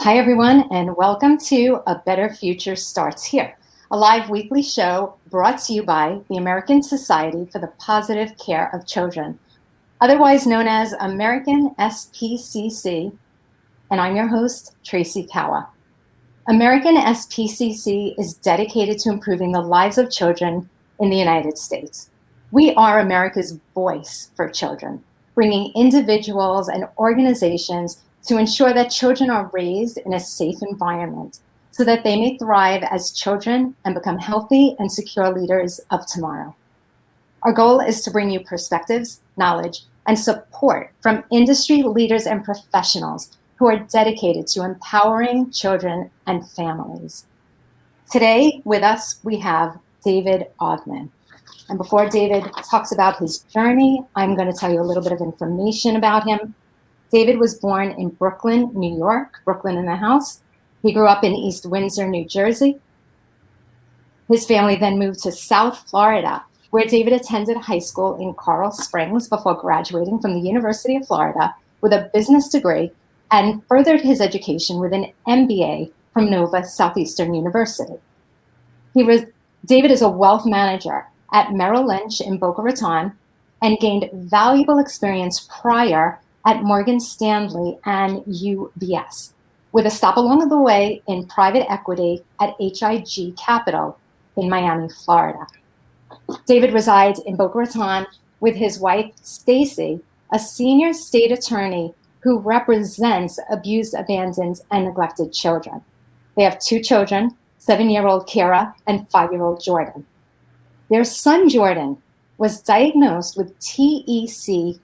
Hi, everyone, and welcome to A Better Future Starts Here, a live weekly show brought to you by the American Society for the Positive Care of Children, otherwise known as American SPCC, and I'm your host, Tracy Kawa. American SPCC is dedicated to improving the lives of children in the United States. We are America's voice for children, bringing individuals and organizations to ensure that children are raised in a safe environment so that they may thrive as children and become healthy and secure leaders of tomorrow. Our goal is to bring you perspectives, knowledge, and support from industry leaders and professionals who are dedicated to empowering children and families. Today with us, we have David Ogman. And before David talks about his journey, I'm going to tell you a little bit of information about him. David was born in Brooklyn, New York, Brooklyn in the house. He grew up in East Windsor, New Jersey. His family then moved to South Florida, where David attended high school in Coral Springs before graduating from the University of Florida with a business degree and furthered his education with an MBA from Nova Southeastern University. David is a wealth manager at Merrill Lynch in Boca Raton and gained valuable experience prior at Morgan Stanley and UBS, with a stop along the way in private equity at HIG Capital in Miami, Florida. David resides in Boca Raton with his wife, Stacy, a senior state attorney who represents abused, abandoned, and neglected children. They have two children, 7-year-old Kira and 5-year-old Jordan. Their son, Jordan, was diagnosed with TECPR2,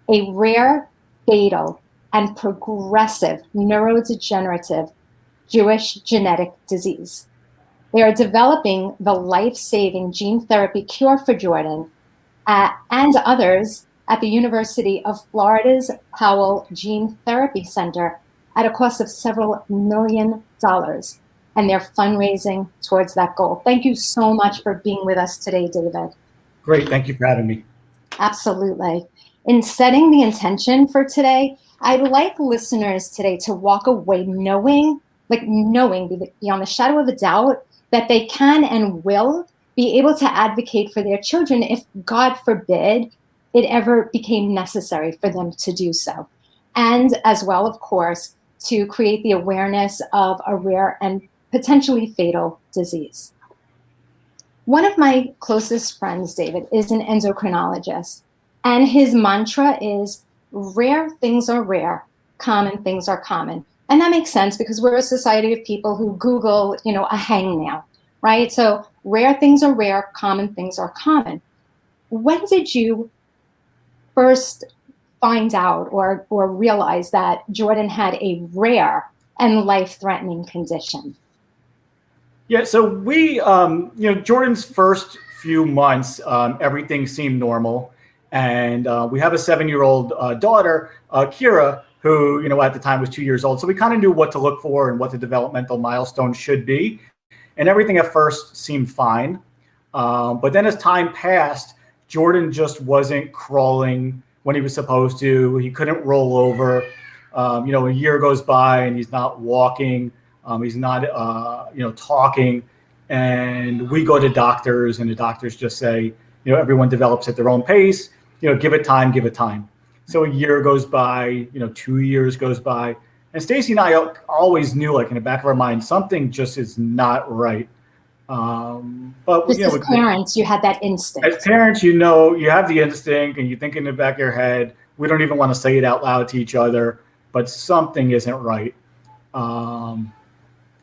a rare, fatal, and progressive neurodegenerative Jewish genetic disease. They are developing the life-saving gene therapy cure for Jordan and others at the University of Florida's Powell Gene Therapy Center at a cost of several $1 million. And they're fundraising towards that goal. Thank you so much for being with us today, David. Great, thank you for having me. Absolutely. In setting the intention for today, I'd like listeners today to walk away knowing beyond the shadow of a doubt that they can and will be able to advocate for their children if, God forbid, it ever became necessary for them to do so. And as well, of course, to create the awareness of a rare and potentially fatal disease. One of my closest friends, David, is an endocrinologist, and his mantra is, rare things are rare, common things are common. And that makes sense because we're a society of people who Google, a hangnail, right? So rare things are rare, common things are common. When did you first find out or realize that Jordan had a rare and life-threatening condition? Yeah, so we, Jordan's first few months, everything seemed normal. And we have a 7-year-old daughter, Kira, who, at the time was 2 years old. So we kind of knew what to look for and what the developmental milestones should be. And everything at first seemed fine. But then as time passed, Jordan just wasn't crawling when he was supposed to. He couldn't roll over. A year goes by and he's not walking. He's not, talking. And we go to doctors and the doctors just say, everyone develops at their own pace. Give it time, give it time. So a year goes by, 2 years goes by. And Stacy and I always knew, in the back of our mind, something just is not right. But just as parents, you had that instinct. As parents, you have the instinct and you think in the back of your head, we don't even want to say it out loud to each other, but something isn't right.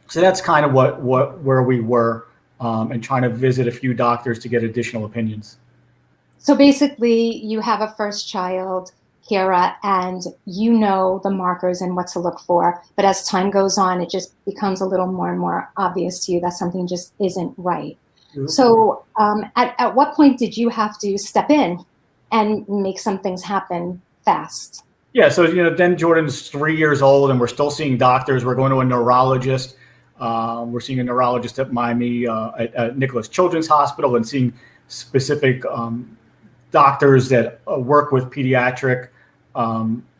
So that's kind of where we were and trying to visit a few doctors to get additional opinions. So basically, you have a first child, Kira, and the markers and what to look for. But as time goes on, it just becomes a little more and more obvious to you that something just isn't right. Mm-hmm. So at what point did you have to step in and make some things happen fast? Yeah, so then Jordan's 3 years old and we're still seeing doctors. We're going to a neurologist. We're seeing a neurologist at Miami at Nicholas Children's Hospital and seeing specific doctors that work with pediatric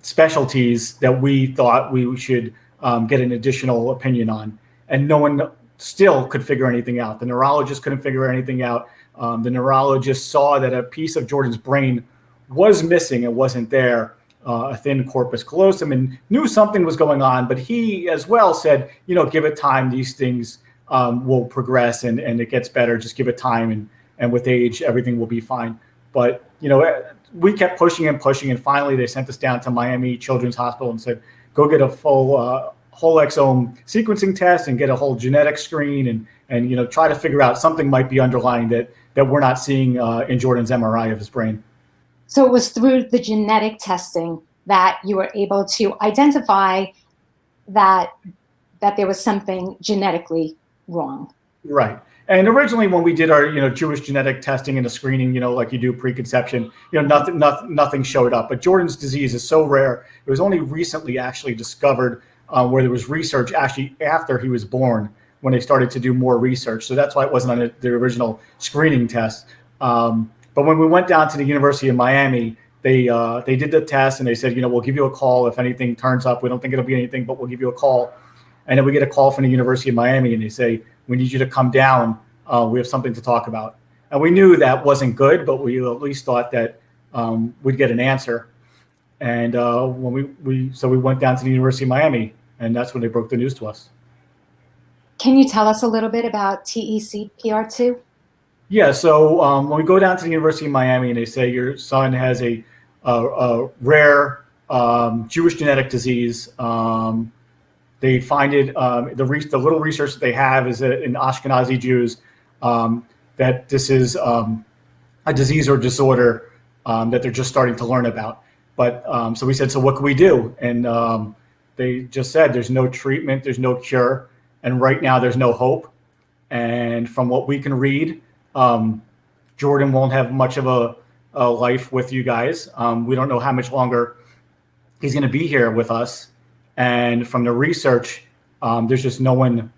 specialties that we thought we should get an additional opinion on. And no one still could figure anything out. The neurologist couldn't figure anything out. The neurologist saw that a piece of Jordan's brain was missing. It wasn't there, a thin corpus callosum, and knew something was going on. But he as well said, give it time. These things will progress and it gets better. Just give it time. And with age, everything will be fine. But, we kept pushing and pushing. And finally, they sent us down to Miami Children's Hospital and said, go get a full whole exome sequencing test and get a whole genetic screen and try to figure out something might be underlying that we're not seeing in Jordan's MRI of his brain. So it was through the genetic testing that you were able to identify that there was something genetically wrong. Right. And originally, when we did our, Jewish genetic testing and the screening, like you do preconception, nothing showed up. But Jordan's disease is so rare. It was only recently actually discovered where there was research actually after he was born when they started to do more research. So that's why it wasn't on the original screening test. But when we went down to the University of Miami, they did the test and they said, we'll give you a call if anything turns up. We don't think it'll be anything, but we'll give you a call. And then we get a call from the University of Miami and they say, we need you to come down. We have something to talk about. And we knew that wasn't good, but we at least thought that we'd get an answer. And when we went down to the University of Miami, and that's when they broke the news to us. Can you tell us a little bit about TECPR2? Yeah, so when we go down to the University of Miami and they say your son has a rare Jewish genetic disease, they find it, the little research that they have is that in Ashkenazi Jews, that this is a disease or disorder that they're just starting to learn about. But so we said, so what can we do? And they just said, there's no treatment, there's no cure, and right now there's no hope. And from what we can read, Jordan won't have much of a life with you guys. We don't know how much longer he's going to be here with us. And from the research, there's just no one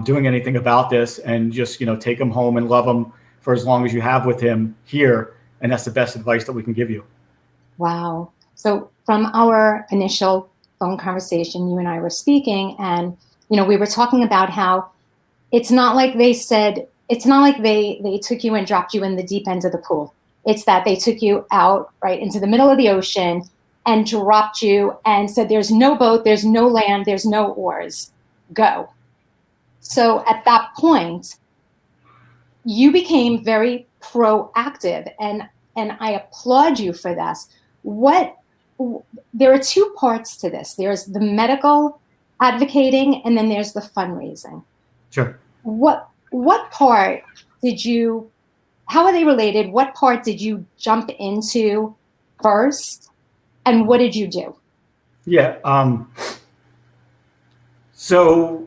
doing anything about this, and just, take him home and love him for as long as you have with him here. And that's the best advice that we can give you. Wow. So from our initial phone conversation, you and I were speaking, and, we were talking about how it's not like they took you and dropped you in the deep end of the pool. It's that they took you out right into the middle of the ocean and dropped you and said, there's no boat, there's no land, there's no oars, go. So at that point, you became very proactive, and I applaud you for this. There are two parts to this. There's the medical advocating, and then there's the fundraising. Sure. What part how are they related? What part did you jump into first? And what did you do? Yeah. So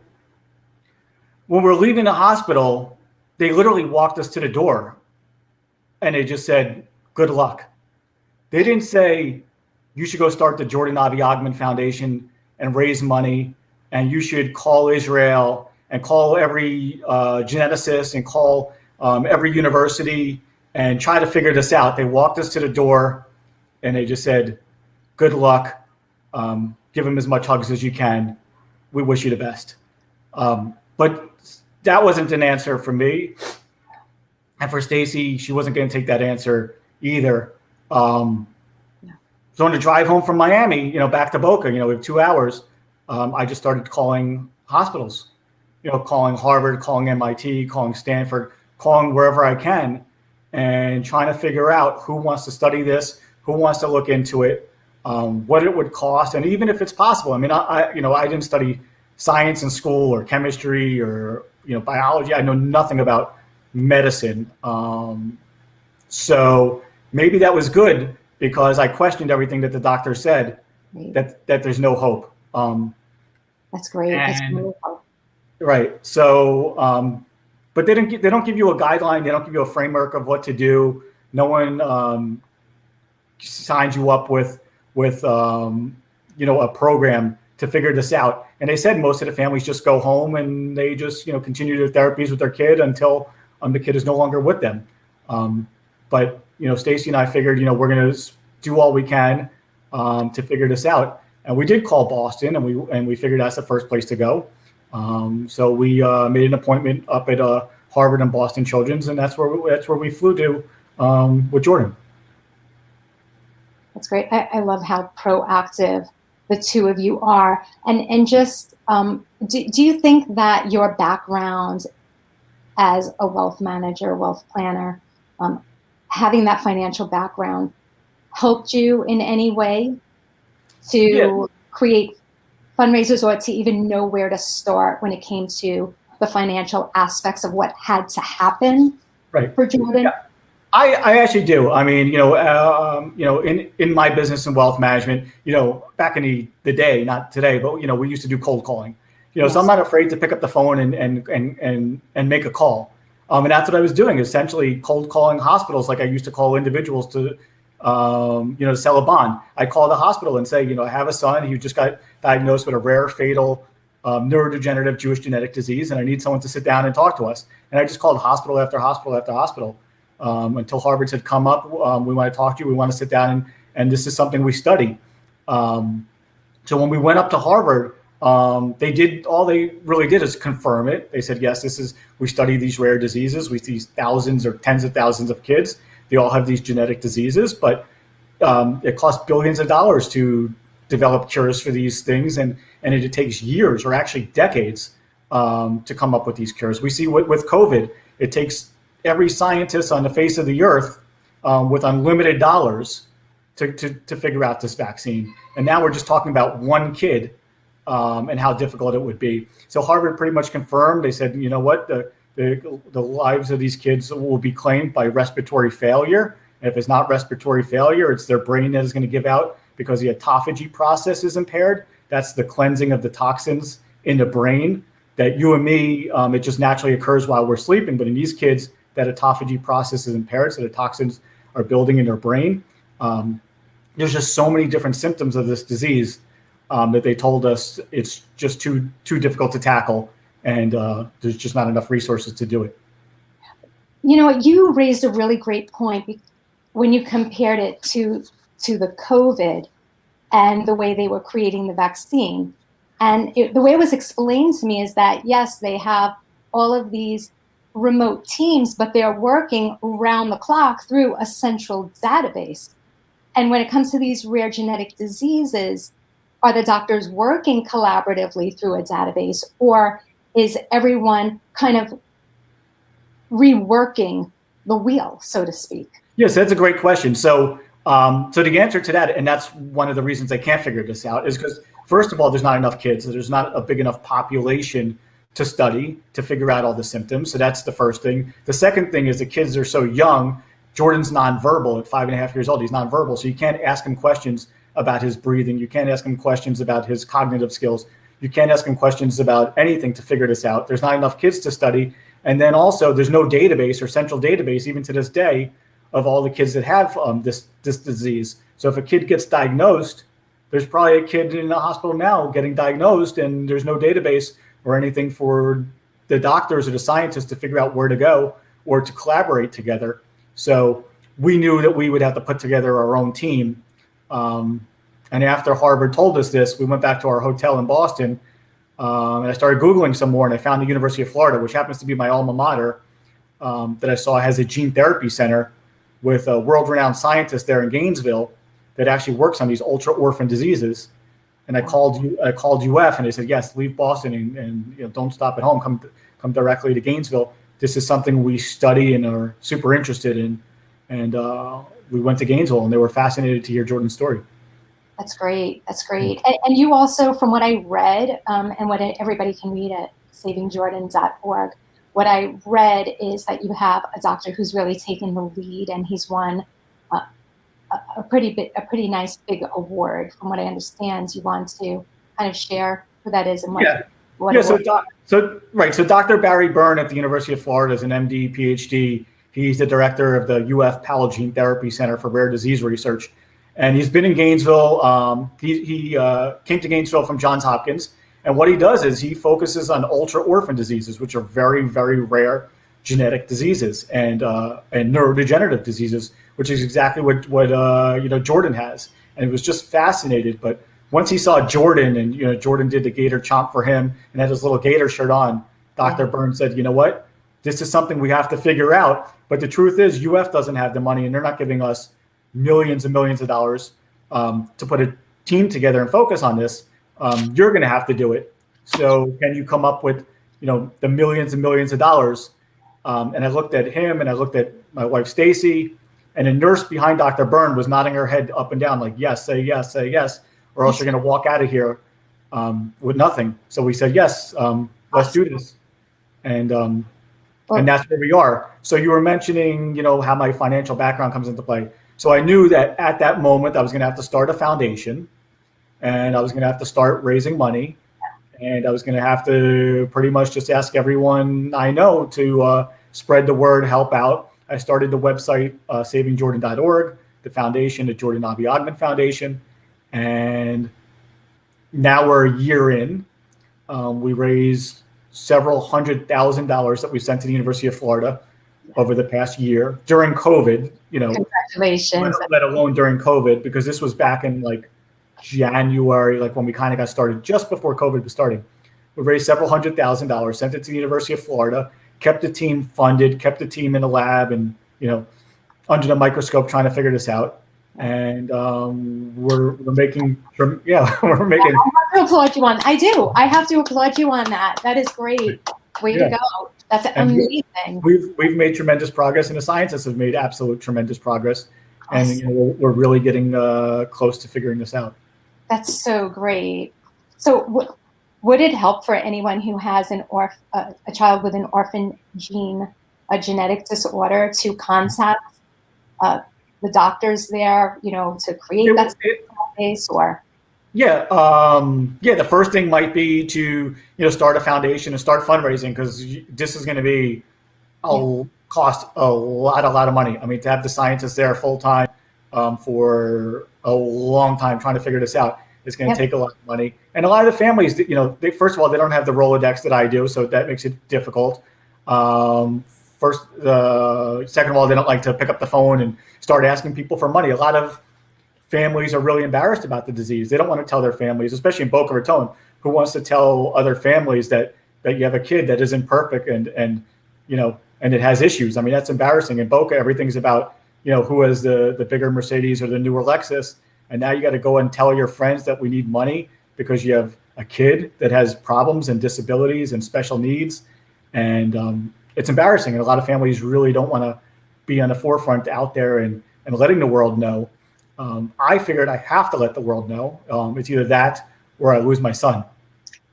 when we're leaving the hospital, they literally walked us to the door and they just said, good luck. They didn't say, you should go start the Jordan Avi Ogman Foundation and raise money, and you should call Israel and call every geneticist and call every university and try to figure this out. They walked us to the door and they just said, good luck. Give him as much hugs as you can. We wish you the best. But that wasn't an answer for me. And for Stacy, she wasn't going to take that answer either. So on the drive home from Miami, back to Boca, we have 2 hours. I just started calling hospitals, calling Harvard, calling MIT, calling Stanford, calling wherever I can, and trying to figure out who wants to study this, who wants to look into it, what it would cost, and even if it's possible. I mean, I didn't study science in school or chemistry or biology. I know nothing about medicine. So maybe that was good because I questioned everything that the doctor said. Right. that there's no hope. That's great. That's really helpful. Right. So, but they don't give you a guideline. They don't give you a framework of what to do. No one signs you up with a program to figure this out. And they said most of the families just go home and they just continue their therapies with their kid until the kid is no longer with them. But Stacy and I figured we're going to do all we can. to figure this out. And we did call Boston, and we figured that's the first place to go. So we made an appointment up at Harvard and Boston Children's, and that's where we flew to with Jordan. That's great. I love how proactive the two of you are. And just, do you think that your background as a wealth manager, wealth planner, having that financial background helped you in any way to create fundraisers, or to even know where to start when it came to the financial aspects of what had to happen for Jordan? Yeah. I actually do. I mean, in my business and wealth management, back in the day, not today, but we used to do cold calling. So I'm not afraid to pick up the phone and make a call. And that's what I was doing, essentially cold calling hospitals, like I used to call individuals to sell a bond. I call the hospital and say, I have a son who just got diagnosed with a rare, fatal neurodegenerative Jewish genetic disease, and I need someone to sit down and talk to us. And I just called hospital after hospital after hospital. Until Harvard said, come up, we want to talk to you, we want to sit down, and this is something we study. So when we went up to Harvard, all they really did is confirm it. They said, yes, we study these rare diseases. We see thousands or tens of thousands of kids. They all have these genetic diseases, but it costs billions of dollars to develop cures for these things, and it takes years or actually decades to come up with these cures. We see with COVID, it takes every scientist on the face of the earth with unlimited dollars to figure out this vaccine. And now we're just talking about one kid and how difficult it would be. So Harvard pretty much confirmed. They said, you know what, the lives of these kids will be claimed by respiratory failure. And if it's not respiratory failure, it's their brain that is going to give out because the autophagy process is impaired. That's the cleansing of the toxins in the brain that you and me, it just naturally occurs while we're sleeping. But in these kids, that autophagy process is impaired, so the toxins are building in their brain. There's just so many different symptoms of this disease that they told us it's just too difficult to tackle, and there's just not enough resources to do it. You raised a really great point when you compared it to the COVID and the way they were creating the vaccine. And the way it was explained to me is that, yes, they have all of these remote teams, but they're working around the clock through a central database. And when it comes to these rare genetic diseases, are the doctors working collaboratively through a database, or is everyone kind of reworking the wheel, so to speak? Yes, that's a great question. So the answer to that, and that's one of the reasons I can't figure this out, is because first of all, there's not enough kids. There's not a big enough population to study, to figure out all the symptoms. So that's the first thing. The second thing is the kids are so young. Jordan's nonverbal at 5.5 years old. He's nonverbal. So you can't ask him questions about his breathing. You can't ask him questions about his cognitive skills. You can't ask him questions about anything to figure this out. There's not enough kids to study. And then also there's no database or central database, even to this day, of all the kids that have this disease. So if a kid gets diagnosed, there's probably a kid in the hospital now getting diagnosed, and there's no database or anything for the doctors or the scientists to figure out where to go or to collaborate together. So we knew that we would have to put together our own team. And after Harvard told us this, we went back to our hotel in Boston, and I started Googling some more, and I found the University of Florida, which happens to be my alma mater, that I saw has a gene therapy center with a world-renowned scientist there in Gainesville that actually works on these ultra-orphan diseases. And I called UF, and they said, yes, leave Boston and don't stop at home. Come directly to Gainesville. This is something we study and are super interested in. And we went to Gainesville, and they were fascinated to hear Jordan's story. That's great. That's great. And you also, from what I read, and what everybody can read at savingjordan.org, what I read is that you have a doctor who's really taken the lead, and he's won a pretty nice big award. From what I understand, you want to kind of share who that is and what. So Dr. Barry Byrne at the University of Florida is an MD, PhD. He's the director of the UF Powell Gene Therapy Center for Rare Disease Research, and he's been in Gainesville. He came to Gainesville from Johns Hopkins, and what he does is he focuses on ultra orphan diseases, which are very, very rare genetic diseases and neurodegenerative diseases, which is exactly what Jordan has. and was just fascinated. But once he saw Jordan, and Jordan did the Gator Chomp for him and had his little Gator shirt on, Dr. Byrne said, you know what? This is something we have to figure out. But the truth is, UF doesn't have the money, and they're not giving us millions and millions of dollars to put a team together and focus on this. You're going to have to do it. So can you come up with, the millions and millions of dollars? And I looked at him, and I looked at my wife, Stacy, and a nurse behind Dr. Byrne was nodding her head up and down like, yes, say yes, or else you're going to walk out of here with nothing. So we said, yes, let's do this. And that's where we are. So you were mentioning, how my financial background comes into play. So I knew that at that moment I was going to have to start a foundation, and I was going to have to start raising money, and I was going to have to pretty much just ask everyone I know to spread the word, help out. I started the website, savingjordan.org, the foundation, the Jordan Avi Ogman Foundation, and now we're a year in. We raised several $100,000 that we sent to the University of Florida over the past year during COVID, Congratulations. let alone during COVID, because this was back in like January, like when we kind of got started, just before COVID was starting. We raised several $100,000, sent it to the University of Florida, kept the team funded, kept the team in the lab and, under the microscope trying to figure this out. And we're making, we're making. I have to applaud you on. I have to applaud you on that. That is great. Way to go. That's amazing. We've made tremendous progress, and the scientists have made absolute tremendous progress. Awesome. And we're really getting close to figuring this out. That's so great. So would it help for anyone who has a child with an orphan gene, a genetic disorder, to contact the doctors there, to create that space? Or the first thing might be to start a foundation and start fundraising, because this is going to be cost a lot of money. I mean, to have the scientists there full time for a long time trying to figure this out, it's going to take a lot of money. And a lot of the families, they first of all, they don't have the Rolodex that I do, so that makes it difficult. Second of all, they don't like to pick up the phone and start asking people for money. A lot of families are really embarrassed about the disease. They don't want to tell their families, especially in Boca Raton. Who wants to tell other families that you have a kid that isn't perfect and it has issues? I mean, that's embarrassing. In Boca, everything's about who has the bigger Mercedes or the newer Lexus, and now you got to go and tell your friends that we need money because you have a kid that has problems and disabilities and special needs, and it's embarrassing. And a lot of families really don't want to be on the forefront out there and letting the world know. I figured I have to let the world know. It's either that or I lose my son.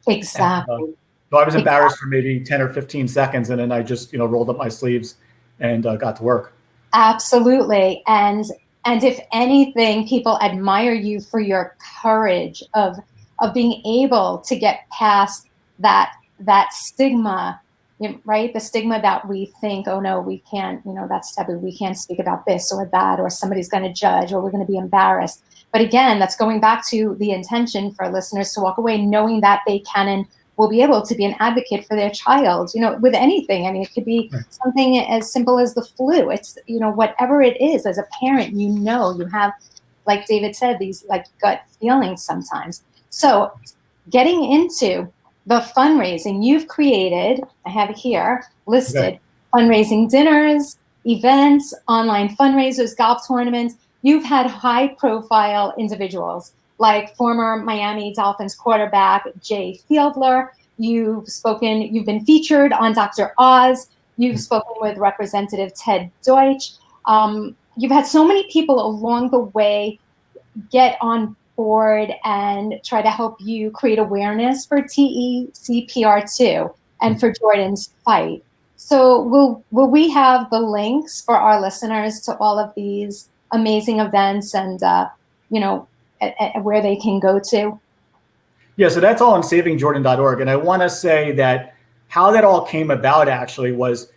Exactly. And, so I was embarrassed for maybe 10 or 15 seconds, and then I just, rolled up my sleeves and got to work. Absolutely. And if anything, people admire you for your courage of being able to get past that stigma, right? The stigma that we think, oh no, we can't, that's taboo. We can't speak about this or that, or somebody's going to judge, or we're going to be embarrassed. But again, that's going back to the intention for listeners to walk away knowing that they can and will be able to be an advocate for their child, with anything. I mean, it could be something as simple as the flu. It's, whatever it is, as a parent, you have, like David said, these like gut feelings sometimes. So getting into the fundraising you've created, I have it here listed, fundraising dinners, events, online fundraisers, golf tournaments. You've had high profile individuals like former Miami Dolphins quarterback Jay Fieldler. You've been featured on Dr. Oz. You've spoken with Representative Ted Deutsch. You've had so many people along the way get on board and try to help you create awareness for TECPR2 and for Jordan's fight. So will we have the links for our listeners to all of these amazing events and, where they can go to? Yeah, so that's all on savingjordan.org. And I want to say that how that all came about actually was,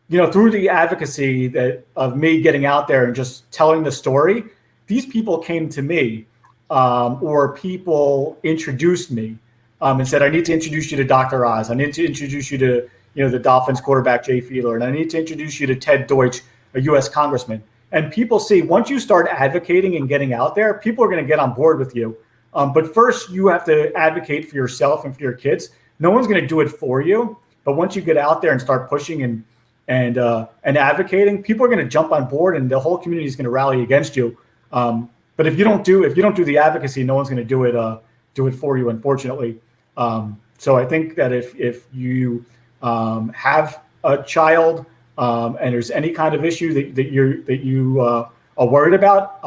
through the advocacy of me getting out there and just telling the story. These people came to me or people introduced me and said, I need to introduce you to Dr. Oz. I need to introduce you to, the Dolphins quarterback, Jay Fieldler. And I need to introduce you to Ted Deutsch, a U.S. congressman. And people see, once you start advocating and getting out there, people are going to get on board with you. But first, you have to advocate for yourself and for your kids. No one's going to do it for you. But once you get out there and start pushing and advocating, people are going to jump on board, and the whole community is going to rally against you. But if you don't do the advocacy, no one's going to do it for you, unfortunately. So I think that if you have a child and there's any kind of issue that you are worried about,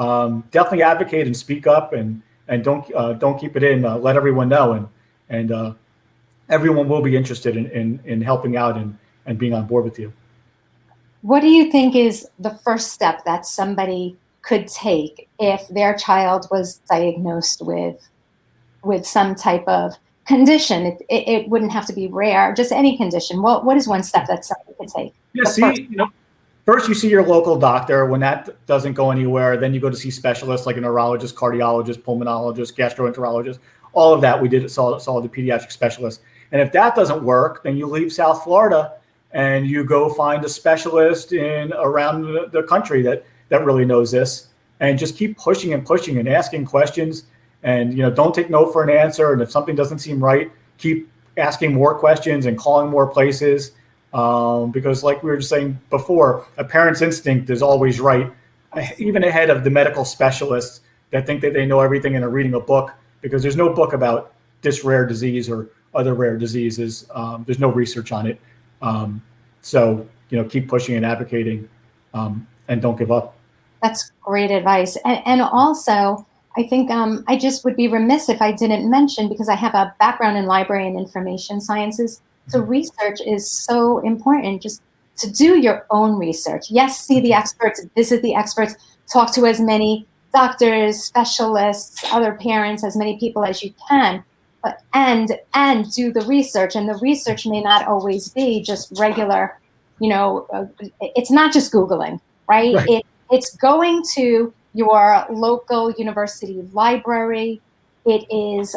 definitely advocate and speak up, and don't keep it in. Let everyone know, and everyone will be interested in helping out and being on board with you. What do you think is the first step that somebody could take if their child was diagnosed with some type of condition? It wouldn't have to be rare, just any condition. What is one step that somebody could take? Yeah, first you see your local doctor. When that doesn't go anywhere, then you go to see specialists like a neurologist, cardiologist, pulmonologist, gastroenterologist. All of that we saw the pediatric specialist. And if that doesn't work, then you leave South Florida and you go find a specialist around the country that really knows this, and just keep pushing and asking questions. And don't take no for an answer. And if something doesn't seem right, keep asking more questions and calling more places. Because like we were just saying before, a parent's instinct is always right, even ahead of the medical specialists that think that they know everything and are reading a book, because there's no book about this rare disease or other rare diseases. There's no research on it. So keep pushing and advocating, and don't give up. That's great advice. And also, I think I just would be remiss if I didn't mention, because I have a background in library and information sciences. So research is so important, just to do your own research. Yes, see the experts, visit the experts, talk to as many doctors, specialists, other parents, as many people as you can, but and do the research. And the research may not always be just regular, it's not just Googling, right? It's going to your local university library. It is,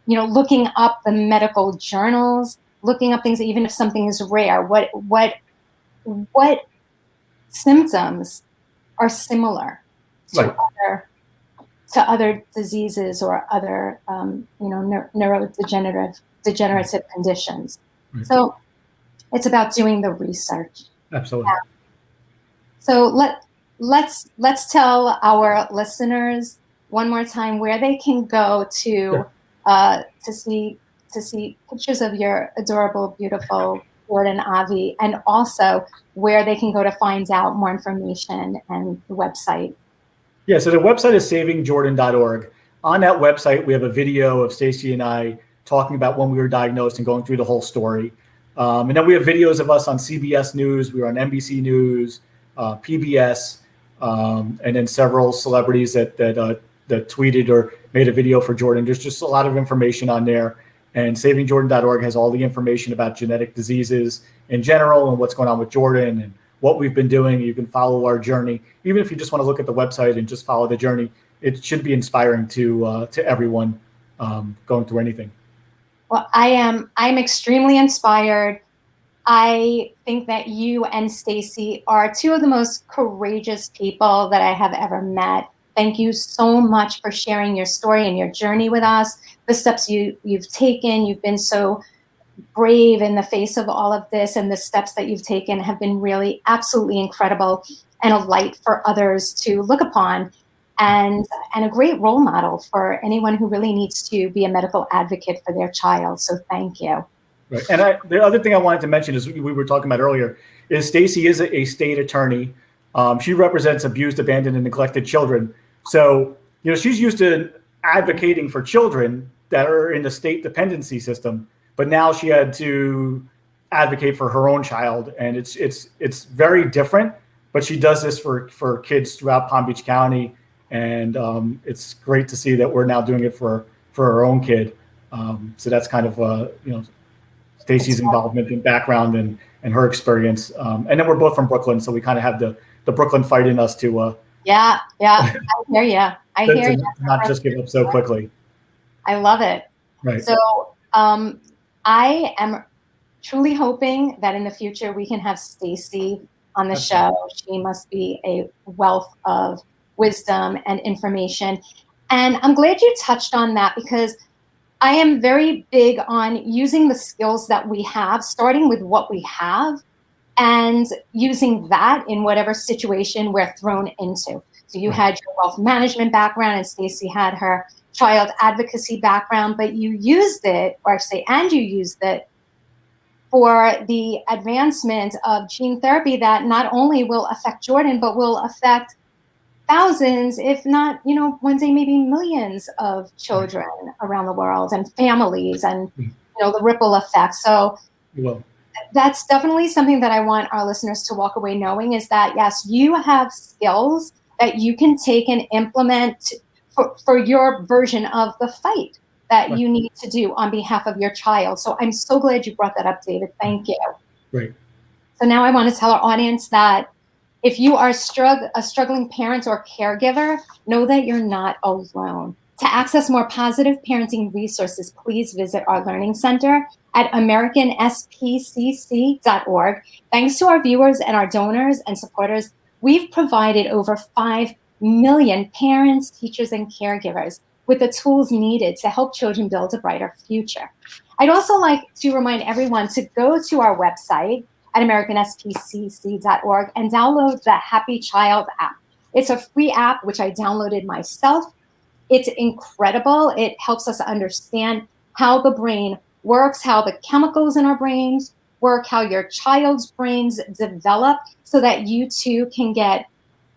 looking up the medical journals, looking up things, even if something is rare. What symptoms are similar to other diseases or other, neurodegenerative conditions. Right. So it's about doing the research. Absolutely. So let's tell our listeners one more time where they can go to see pictures of your adorable, beautiful Jordan Avi, and also where they can go to find out more information and the website. Yeah, so the website is savingjordan.org. On that website, we have a video of Stacy and I talking about when we were diagnosed and going through the whole story. And then we have videos of us on CBS News. We were on NBC News, PBS, and then several celebrities that tweeted or made a video for Jordan. There's just a lot of information on there. And savingjordan.org has all the information about genetic diseases in general and what's going on with Jordan and what we've been doing. You can follow our journey. Even if you just want to look at the website and just follow the journey, it should be inspiring to everyone going through anything. Well, I'm extremely inspired. I think that you and Stacy are two of the most courageous people that I have ever met. Thank you so much for sharing your story and your journey with us, the steps you've taken. You've been so brave in the face of all of this, and the steps that you've taken have been really absolutely incredible and a light for others to look upon, and a great role model for anyone who really needs to be a medical advocate for their child. So thank you. Right. And the other thing I wanted to mention is we were talking about earlier is Stacy is a state attorney. She represents abused, abandoned, and neglected children. So, she's used to advocating for children that are in the state dependency system, but now she had to advocate for her own child. And it's very different, but she does this for kids throughout Palm Beach County. And it's great to see that we're now doing it for her own kid. So that's kind of, Stacy's involvement and background and her experience. And then we're both from Brooklyn, so we kind of have the Brooklyn fight in us to Yeah, I hear you. I hear you. Not just give up so quickly. I love it. Right. So I am truly hoping that in the future we can have Stacy on the show. She must be a wealth of wisdom and information. And I'm glad you touched on that, because I am very big on using the skills that we have, starting with what we have, and using that in whatever situation we're thrown into. So you had your wealth management background, and Stacey had her child advocacy background, but you used it, or you used it for the advancement of gene therapy that not only will affect Jordan, but will affect thousands, if not, one day maybe millions of children around the world, and families, and the ripple effect. So that's definitely something that I want our listeners to walk away knowing, is that yes, you have skills that you can take and implement for your version of the fight that you need to do on behalf of your child. So I'm so glad you brought that up, David. Thank you. Right. So now I want to tell our audience that if you are a struggling parent or caregiver, know that you're not alone. To access more positive parenting resources, please visit our Learning Center at americanspcc.org. Thanks to our viewers and our donors and supporters, we've provided over 5 million parents, teachers, and caregivers with the tools needed to help children build a brighter future. I'd also like to remind everyone to go to our website at americanspcc.org and download the Happy Child app. It's a free app, which I downloaded myself. It's incredible. It helps us understand how the brain works, how the chemicals in our brains work, how your child's brains develop, so that you too can get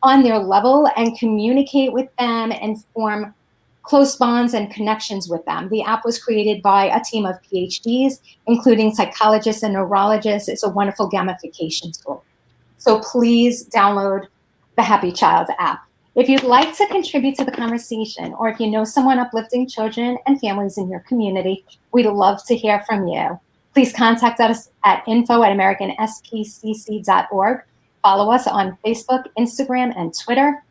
on their level and communicate with them and form close bonds and connections with them. The app was created by a team of PhDs, including psychologists and neurologists. It's a wonderful gamification tool. So please download the Happy Child app. If you'd like to contribute to the conversation, or if you know someone uplifting children and families in your community, we'd love to hear from you. Please contact us at info@americanspcc.org. Follow us on Facebook, Instagram, and Twitter.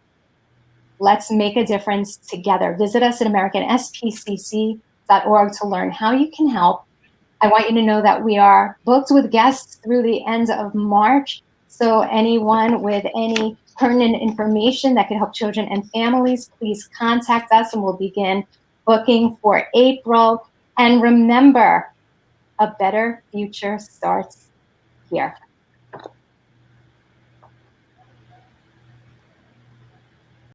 Let's make a difference together. Visit us at americanspcc.org to learn how you can help. I want you to know that we are booked with guests through the end of March. So anyone with any pertinent information that can help children and families, please contact us, and we'll begin booking for April. And remember, a better future starts here.